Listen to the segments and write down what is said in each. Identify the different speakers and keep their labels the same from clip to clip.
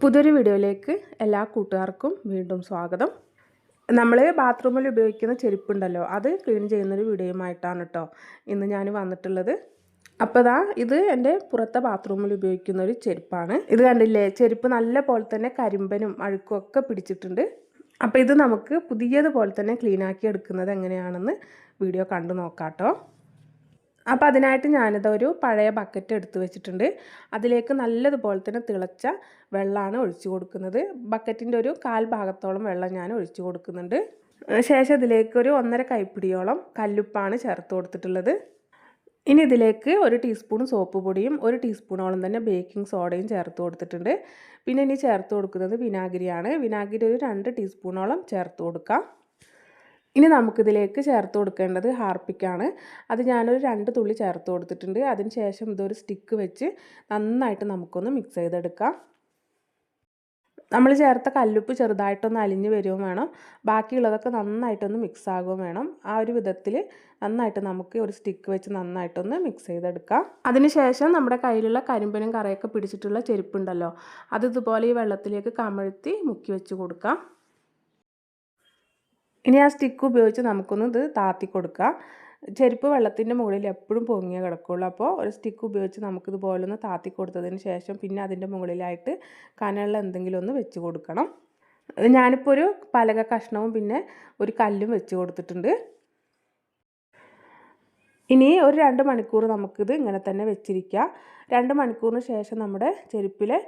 Speaker 1: പുതിയൊരു വീഡിയോയിലേക്ക് എല്ലാ കൂട്ടുകാർക്കും വീണ്ടും സ്വാഗതം. നമ്മൾ ബാത്റൂമിൽ ഉപയോഗിക്കുന്ന ചെരുപ്പുണ്ടല്ലോ, അത് ക്ലീൻ ചെയ്യുന്നൊരു വീഡിയോയുമായിട്ടാണ് കേട്ടോ ഇന്ന് ഞാൻ വന്നിട്ടുള്ളത്. അപ്പോൾ ഇത് എൻ്റെ പുറത്തെ ബാത്റൂമിൽ ഉപയോഗിക്കുന്ന ഒരു ചെരുപ്പാണ്. ഇത് കണ്ടില്ലേ, ചെരുപ്പ് നല്ല പോലെ തന്നെ കരിമ്പനും അഴുക്കും ഒക്കെ പിടിച്ചിട്ടുണ്ട്. അപ്പോൾ ഇത് നമുക്ക് പുതിയതുപോലെ തന്നെ ക്ലീനാക്കി എടുക്കുന്നത് എങ്ങനെയാണെന്ന് വീഡിയോ കണ്ടു നോക്കാം കേട്ടോ. അപ്പോൾ അതിനായിട്ട് ഞാനിതൊരു പഴയ ബക്കറ്റ് എടുത്ത് വെച്ചിട്ടുണ്ട്. അതിലേക്ക് നല്ലതുപോലെ തന്നെ തിളച്ച വെള്ളമാണ് ഒഴിച്ചു കൊടുക്കുന്നത്. ബക്കറ്റിൻ്റെ ഒരു 1/4 ഭാഗത്തോളം വെള്ളം ഞാൻ ഒഴിച്ചു കൊടുക്കുന്നുണ്ട്. ശേഷം ഇതിലേക്ക് ഒരു 1.5 കൈപ്പിടിയോളം കല്ലുപ്പാണ് ചേർത്ത് കൊടുത്തിട്ടുള്ളത്. ഇനി ഇതിലേക്ക് 1 ടീസ്പൂൺ സോപ്പ് പൊടിയും 1 ടീസ്പൂണോളം തന്നെ ബേക്കിംഗ് സോഡയും ചേർത്ത് കൊടുത്തിട്ടുണ്ട്. പിന്നെ ഇനി ചേർത്ത് കൊടുക്കുന്നത് വിനാഗിരിയാണ്. വിനാഗിരി ഒരു 2 ടീസ്പൂണോളം ചേർത്ത് കൊടുക്കാം. ഇനി നമുക്കിതിലേക്ക് ചേർത്ത് കൊടുക്കേണ്ടത് ഹാർപ്പിക്കാണ്. അത് ഞാനൊരു 2 തുള്ളി ചേർത്ത് കൊടുത്തിട്ടുണ്ട്. അതിന് ശേഷം ഇതൊരു സ്റ്റിക്ക് വെച്ച് നന്നായിട്ട് നമുക്കൊന്ന് മിക്സ് ചെയ്തെടുക്കാം. നമ്മൾ ചേർത്ത കല്ലുപ്പ് ചെറുതായിട്ടൊന്ന് അലിഞ്ഞ് വരികയും വേണം. ബാക്കിയുള്ളതൊക്കെ നന്നായിട്ടൊന്ന് മിക്സ് ആകുകയും വേണം. ആ ഒരു വിധത്തിൽ നന്നായിട്ട് നമുക്ക് ഒരു സ്റ്റിക്ക് വെച്ച് നന്നായിട്ടൊന്ന് മിക്സ് ചെയ്തെടുക്കാം. അതിനുശേഷം നമ്മുടെ കയ്യിലുള്ള കരിമ്പനും കറയൊക്കെ പിടിച്ചിട്ടുള്ള ചെരുപ്പുണ്ടല്ലോ, അത് ഇതുപോലെ ഈ വെള്ളത്തിലേക്ക് കമഴ്ത്തി മുക്കി വെച്ച് കൊടുക്കാം. ഇനി ആ സ്റ്റിക്ക് ഉപയോഗിച്ച് നമുക്കൊന്ന് ഇത് താത്തി കൊടുക്കാം. ചെരുപ്പ് വെള്ളത്തിൻ്റെ മുകളിൽ എപ്പോഴും പൊങ്ങിയേ കിടക്കുള്ളൂ. അപ്പോൾ ഒരു സ്റ്റിക്ക് ഉപയോഗിച്ച് നമുക്കിതുപോലെ ഒന്ന് താത്തി കൊടുത്തതിന് ശേഷം പിന്നെ അതിൻ്റെ മുകളിലായിട്ട് കനമുള്ള എന്തെങ്കിലും ഒന്ന് വെച്ച് കൊടുക്കണം. ഞാനിപ്പോൾ ഒരു പലക കഷ്ണവും പിന്നെ ഒരു കല്ലും വെച്ച് കൊടുത്തിട്ടുണ്ട്. ഇനി ഒരു 2 മണിക്കൂർ നമുക്കിത് ഇങ്ങനെ തന്നെ വെച്ചിരിക്കാം. 2 മണിക്കൂറിന് ശേഷം നമ്മുടെ ചെരുപ്പിലെ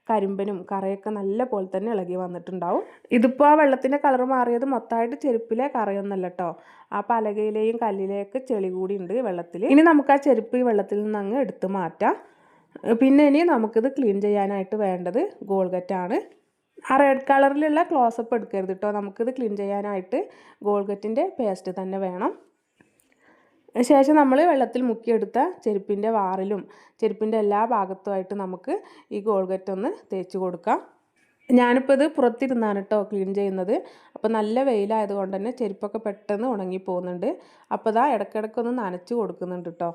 Speaker 1: കരിമ്പനും കറയൊക്കെ നല്ല പോലെ തന്നെ ഇളകി വന്നിട്ടുണ്ടാവും. ഇതിപ്പോൾ ആ വെള്ളത്തിൻ്റെ കളർ മാറിയത് മൊത്തമായിട്ട് ചെരുപ്പിലെ കറയൊന്നല്ല കേട്ടോ, ആ പലകയിലെയും കല്ലിലെയൊക്കെ ചെളി കൂടി ഉണ്ട് വെള്ളത്തിൽ. ഇനി നമുക്ക് ആ ചെരുപ്പ് ഈ വെള്ളത്തിൽ നിന്ന് അങ്ങ് എടുത്ത് മാറ്റാം. പിന്നെ ഇനി നമുക്കിത് ക്ലീൻ ചെയ്യാനായിട്ട് വേണ്ടത് ഗോൾഗറ്റാണ്. ആ റെഡ് കളറിലുള്ള ക്ലോസപ്പ് എടുക്കരുത് കേട്ടോ, നമുക്കിത് ക്ലീൻ ചെയ്യാനായിട്ട് ഗോൾഗറ്റിൻ്റെ പേസ്റ്റ് തന്നെ വേണം. ശേഷം നമ്മൾ വെള്ളത്തിൽ മുക്കിയെടുത്ത ചെരുപ്പിൻ്റെ വാറിലും ചെരുപ്പിൻ്റെ എല്ലാ ഭാഗത്തുമായിട്ട് നമുക്ക് ഈ ഗോൾഗറ്റ് ഒന്ന് തേച്ച് കൊടുക്കാം. ഞാനിപ്പോൾ ഇത് പുറത്തിരുന്നാണ് കേട്ടോ ക്ലീൻ ചെയ്യുന്നത്. അപ്പോൾ നല്ല വെയിലായതുകൊണ്ട് തന്നെ ചെരുപ്പൊക്കെ പെട്ടെന്ന് ഉണങ്ങി പോകുന്നുണ്ട്. അപ്പോൾ ഇടയ്ക്കിടയ്ക്കൊന്ന് നനച്ച് കൊടുക്കുന്നുണ്ട് കേട്ടോ.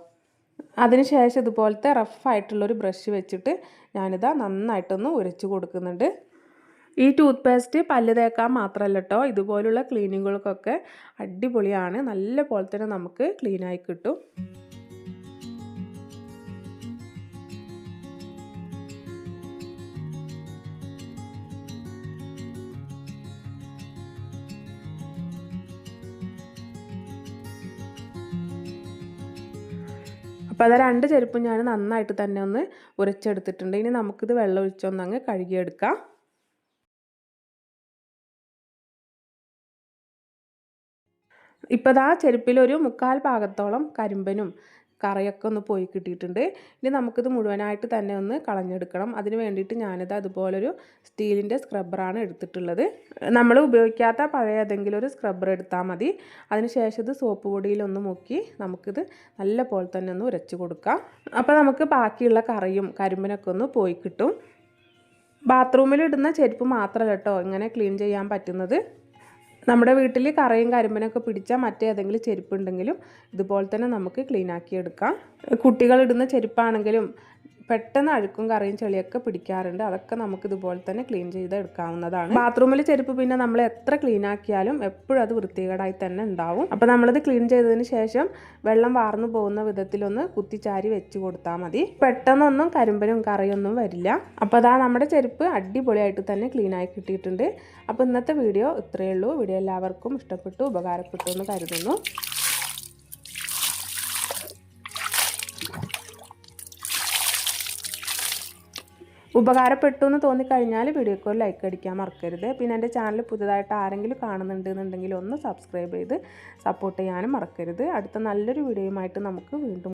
Speaker 1: അതിനുശേഷം ഇതുപോലത്തെ റഫായിട്ടുള്ളൊരു ബ്രഷ് വെച്ചിട്ട് ഞാനിതാ നന്നായിട്ടൊന്ന് ഉരച്ച് കൊടുക്കുന്നുണ്ട്. ഈ ടൂത്ത് പേസ്റ്റ് പല്ല് തേക്കാൻ മാത്രമല്ല കേട്ടോ, ഇതുപോലുള്ള ക്ലീനിങ്ങുകൾക്കൊക്കെ അടിപൊളിയാണ്. നല്ല പോലെ തന്നെ നമുക്ക് ക്ലീനായി കിട്ടും. അപ്പോൾ 2 ചെരുപ്പും ഞാൻ നന്നായിട്ട് തന്നെ ഒന്ന് ഉരച്ചെടുത്തിട്ടുണ്ട്. ഇനി നമുക്കിത് വെള്ളം ഒഴിച്ചൊന്നങ്ങ് കഴുകിയെടുക്കാം. ഇപ്പോൾ ചെരുപ്പിലൊരു 1/4 ഭാഗത്തോളം കരിമ്പനും കറയൊക്കെ ഒന്ന് പോയി കിട്ടിയിട്ടുണ്ട്. ഇനി നമുക്കിത് മുഴുവനായിട്ട് തന്നെ ഒന്ന് കളഞ്ഞെടുക്കണം. അതിന് വേണ്ടിയിട്ട് ഞാനിത് അതുപോലൊരു സ്റ്റീലിൻ്റെ സ്ക്രബ്ബറാണ് എടുത്തിട്ടുള്ളത്. നമ്മൾ ഉപയോഗിക്കാത്ത പഴയ ഏതെങ്കിലും ഒരു സ്ക്രബ്ബർ എടുത്താൽ മതി. അതിനുശേഷം ഇത് സോപ്പ് പൊടിയിലൊന്ന് മുക്കി നമുക്കിത് നല്ല പോലെ തന്നെ ഒന്ന് ഉരച്ച് കൊടുക്കാം. അപ്പോൾ നമുക്ക് ബാക്കിയുള്ള കറയും കരിമ്പനൊക്കെ ഒന്ന് പോയി കിട്ടും. ബാത്റൂമിലിടുന്ന ചെരുപ്പ് മാത്രമല്ല കേട്ടോ ഇങ്ങനെ ക്ലീൻ ചെയ്യാൻ പറ്റുന്നത്. നമ്മുടെ വീട്ടിൽ കറയും കരിമ്പനൊക്കെ പിടിച്ചാൽ മറ്റേതെങ്കിലും ചെരുപ്പുണ്ടെങ്കിലും ഇതുപോലെ തന്നെ നമുക്ക് ക്ലീനാക്കി എടുക്കാം. കുട്ടികളിടുന്ന ചെരുപ്പാണെങ്കിലും പെട്ടെന്ന് അഴുക്കും കറയും ചെളിയൊക്കെ പിടിക്കാറുണ്ട്. അതൊക്കെ നമുക്ക് ഇതുപോലെ തന്നെ ക്ലീൻ ചെയ്ത് എടുക്കാവുന്നതാണ്. ബാത്റൂമിൽ ചെരുപ്പ് പിന്നെ നമ്മൾ എത്ര ക്ലീൻ ആക്കിയാലും എപ്പോഴും അത് വൃത്തികേടായി തന്നെ ഉണ്ടാവും. അപ്പോൾ നമ്മളിത് ക്ലീൻ ചെയ്തതിന് ശേഷം വെള്ളം വാർന്നു പോകുന്ന വിധത്തിലൊന്ന് കുത്തിച്ചാരി വെച്ച് കൊടുത്താൽ മതി. പെട്ടെന്നൊന്നും കരിമ്പനും കറയൊന്നും വരില്ല. അപ്പോൾ നമ്മുടെ ചെരുപ്പ് അടിപൊളിയായിട്ട് തന്നെ ക്ലീനായി കിട്ടിയിട്ടുണ്ട്. അപ്പോൾ ഇന്നത്തെ വീഡിയോ ഇത്രയേ ഉള്ളൂ. വീഡിയോ എല്ലാവർക്കും ഇഷ്ടപ്പെട്ടു ഉപകാരപ്പെട്ടു എന്ന് കരുതുന്നു. ഉപകാരപ്പെട്ടു എന്ന് തോന്നിക്കഴിഞ്ഞാൽ വീഡിയോക്ക് ഒരു ലൈക്ക് അടിക്കാൻ മറക്കരുത്. പിന്നെ എൻ്റെ ചാനൽ പുതുതായിട്ട് ആരെങ്കിലും കാണുന്നുണ്ടെന്നുണ്ടെങ്കിൽ ഒന്ന് സബ്സ്ക്രൈബ് ചെയ്ത് സപ്പോർട്ട് ചെയ്യാനും മറക്കരുത്. അടുത്ത നല്ലൊരു വീഡിയോയുമായിട്ട് നമുക്ക് വീണ്ടും